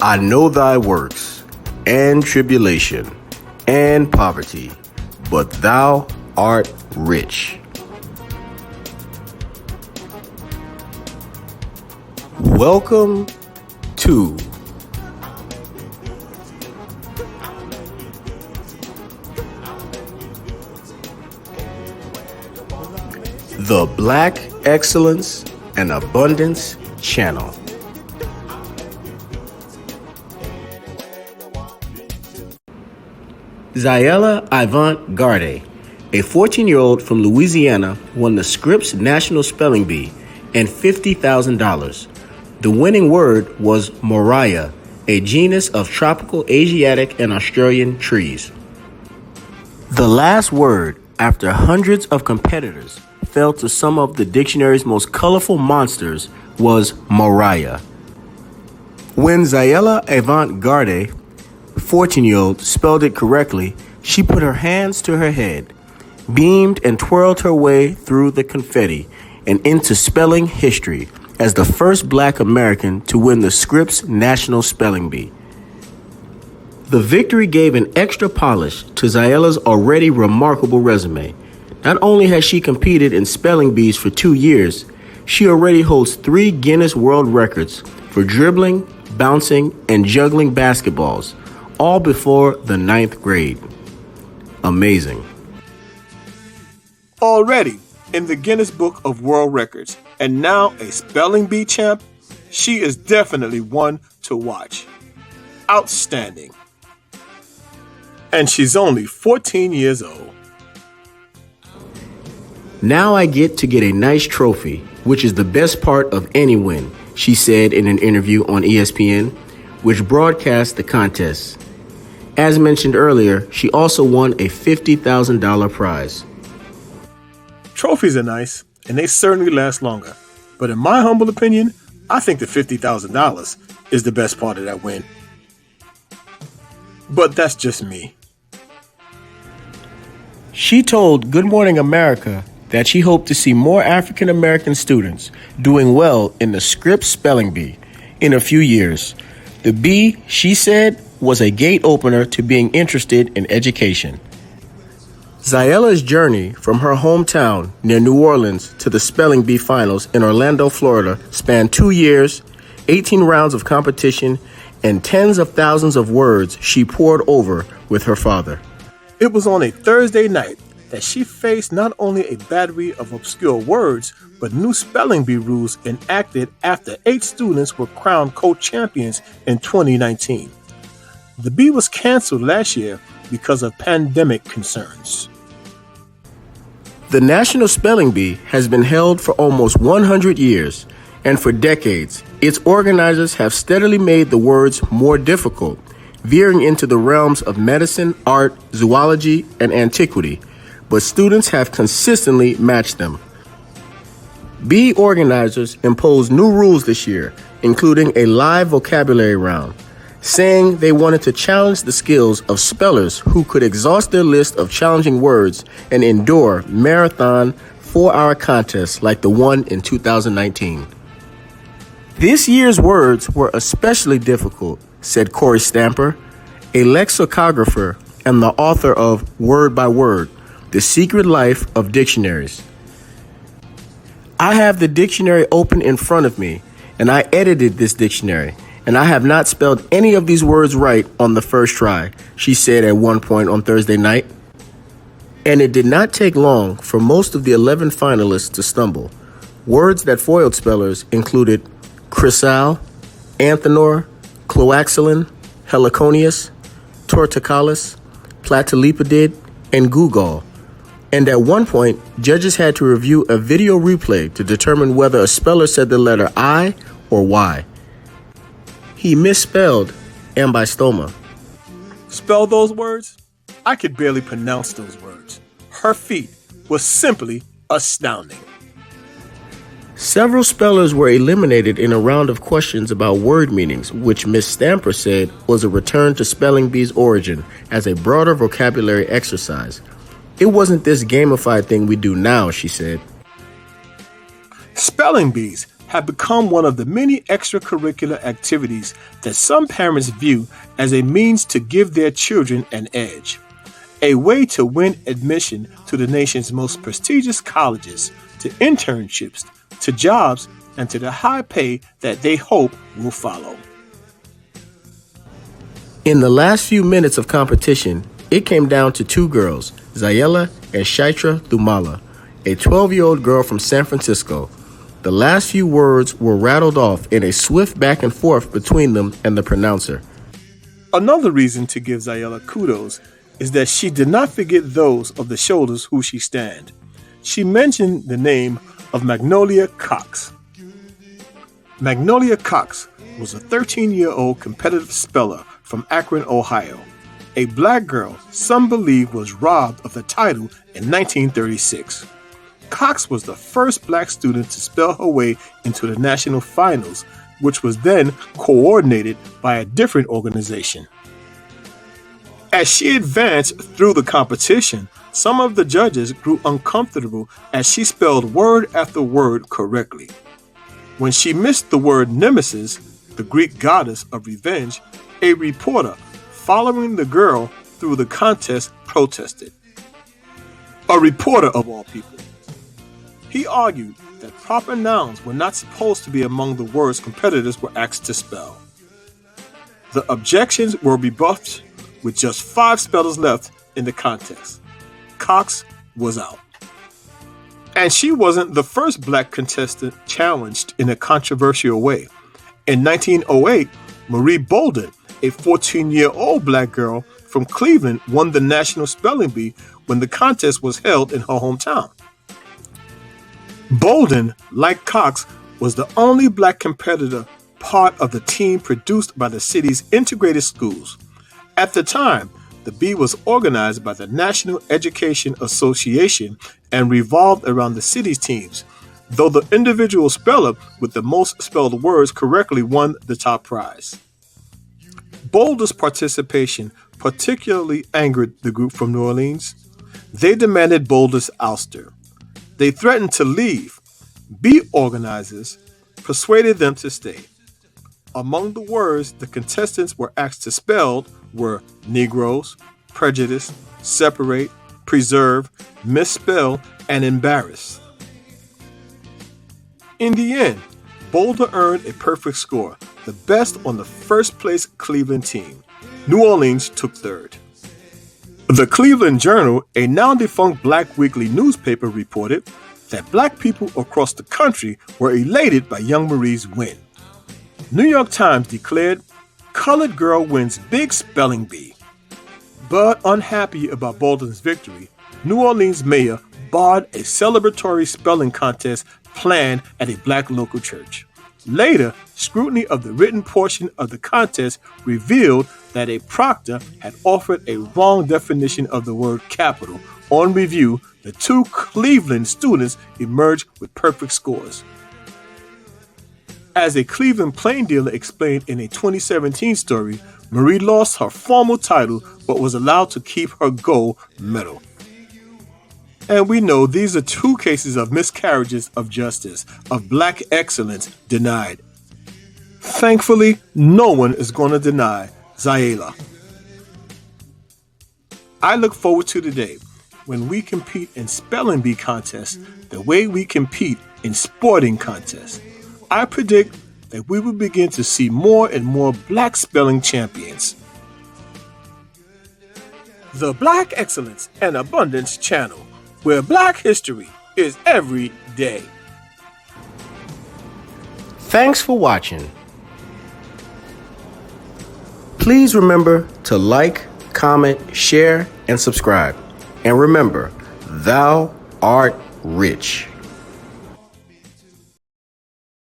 I know thy works, and tribulation, and poverty, but thou art rich. Welcome to the Black Excellence and Abundance Channel. Zaila Avant-garde, a 14-year-old from Louisiana, won the Scripps National Spelling Bee and $50,000. The winning word was Moriah, a genus of tropical Asiatic and Australian trees. The last word, after hundreds of competitors, fell to some of the dictionary's most colorful monsters, was Moriah. When Zaila Avant-garde, 14-year-old, spelled it correctly, she put her hands to her head, beamed and twirled her way through the confetti and into spelling history as the first Black American to win the Scripps National Spelling Bee. The victory gave an extra polish to Zaila's already remarkable resume. Not only has she competed in spelling bees for 2 years, she already holds 3 Guinness World Records for dribbling, bouncing, and juggling basketballs, all before the 9th grade. Amazing. Already in the Guinness Book of World Records, and now a spelling bee champ, she is definitely one to watch. Outstanding. And she's only 14 years old. Now I get a nice trophy, which is the best part of any win, she said in an interview on ESPN, which broadcast the contest. As mentioned earlier, she also won a $50,000 prize. Trophies are nice, and they certainly last longer. But in my humble opinion, I think the $50,000 is the best part of that win. But that's just me. She told Good Morning America that she hoped to see more African American students doing well in the Scripps Spelling Bee in a few years. The bee, she said, was a gate opener to being interested in education. Zaila's journey from her hometown near New Orleans to the Spelling Bee Finals in Orlando, Florida, spanned 2 years, 18 rounds of competition, and tens of thousands of words she poured over with her father. It was on a Thursday night that she faced not only a battery of obscure words, but new spelling bee rules enacted after 8 students were crowned co-champions in 2019. The bee was canceled last year because of pandemic concerns. The National Spelling Bee has been held for almost 100 years, and for decades, its organizers have steadily made the words more difficult, veering into the realms of medicine, art, zoology, and antiquity, but students have consistently matched them. Bee organizers imposed new rules this year, including a live vocabulary round, saying they wanted to challenge the skills of spellers who could exhaust their list of challenging words and endure marathon 4-hour contests like the one in 2019. This year's words were especially difficult, said Corey Stamper, a lexicographer and the author of Word by Word, The Secret Life of Dictionaries. I have the dictionary open in front of me, and I edited this dictionary, and I have not spelled any of these words right on the first try, she said at one point on Thursday night. And it did not take long for most of the 11 finalists to stumble. Words that foiled spellers included chrysal, anthenor, cloaxylin, heliconius, torticollis, platylepidid, and gugol. And at one point, judges had to review a video replay to determine whether a speller said the letter I or Y. He misspelled Ambystoma. Spell those words? I could barely pronounce those words. Her feat was simply astounding. Several spellers were eliminated in a round of questions about word meanings, which Ms. Stamper said was a return to spelling bee's origin as a broader vocabulary exercise. It wasn't this gamified thing we do now, she said. Spelling bees have become one of the many extracurricular activities that some parents view as a means to give their children an edge, a way to win admission to the nation's most prestigious colleges, to internships, to jobs, and to the high pay that they hope will follow. In the last few minutes of competition, it came down to two girls, Zaila and Shaitra Thumala, a 12-year-old girl from San Francisco. The last few words were rattled off in a swift back and forth between them and the pronouncer. Another reason to give Zaila kudos is that she did not forget those of the shoulders who she stand. She mentioned the name of Magnolia Cox. Magnolia Cox was a 13-year-old competitive speller from Akron, Ohio. A black girl some believe was robbed of the title in 1936. Cox was the first black student to spell her way into the national finals, which was then coordinated by a different organization. As she advanced through the competition, some of the judges grew uncomfortable as she spelled word after word correctly. When she missed the word nemesis, the Greek goddess of revenge, a reporter following the girl through the contest protested. A reporter of all people. He argued that proper nouns were not supposed to be among the words competitors were asked to spell. The objections were rebuffed with just 5 spellers left in the contest. Cox was out. And she wasn't the first black contestant challenged in a controversial way. In 1908, Marie Bolden, a 14-year-old black girl from Cleveland, won the National Spelling Bee when the contest was held in her hometown. Bolden, like Cox, was the only black competitor part of the team produced by the city's integrated schools. At the time, the bee was organized by the National Education Association and revolved around the city's teams, though the individual speller with the most spelled words correctly won the top prize. Bolden's participation particularly angered the group from New Orleans. They demanded Bolden's ouster. They threatened to leave. Bee organizers persuaded them to stay. Among the words the contestants were asked to spell were Negroes, prejudice, separate, preserve, misspell, and embarrass. In the end, Bolden earned a perfect score, the best on the first-place Cleveland team. New Orleans took third. The Cleveland Journal, a now-defunct black weekly newspaper, reported that black people across the country were elated by young Marie's win. New York Times declared, "Colored girl wins big spelling bee." But unhappy about Bolden's victory, New Orleans mayor barred a celebratory spelling contest planned at a black local church. Later, scrutiny of the written portion of the contest revealed that a proctor had offered a wrong definition of the word capital. On review, the 2 Cleveland students emerged with perfect scores. As a Cleveland Plain dealer explained in a 2017 story, Marie lost her formal title but was allowed to keep her gold medal. And we know these are 2 cases of miscarriages of justice, of black excellence denied. Thankfully, no one is going to deny Zaila. I look forward to the day when we compete in spelling bee contests the way we compete in sporting contests. I predict that we will begin to see more and more black spelling champions. The Black Excellence and Abundance Channel, where black history is every day. Thanks for watching. Please remember to like, comment, share, and subscribe. And remember, thou art rich.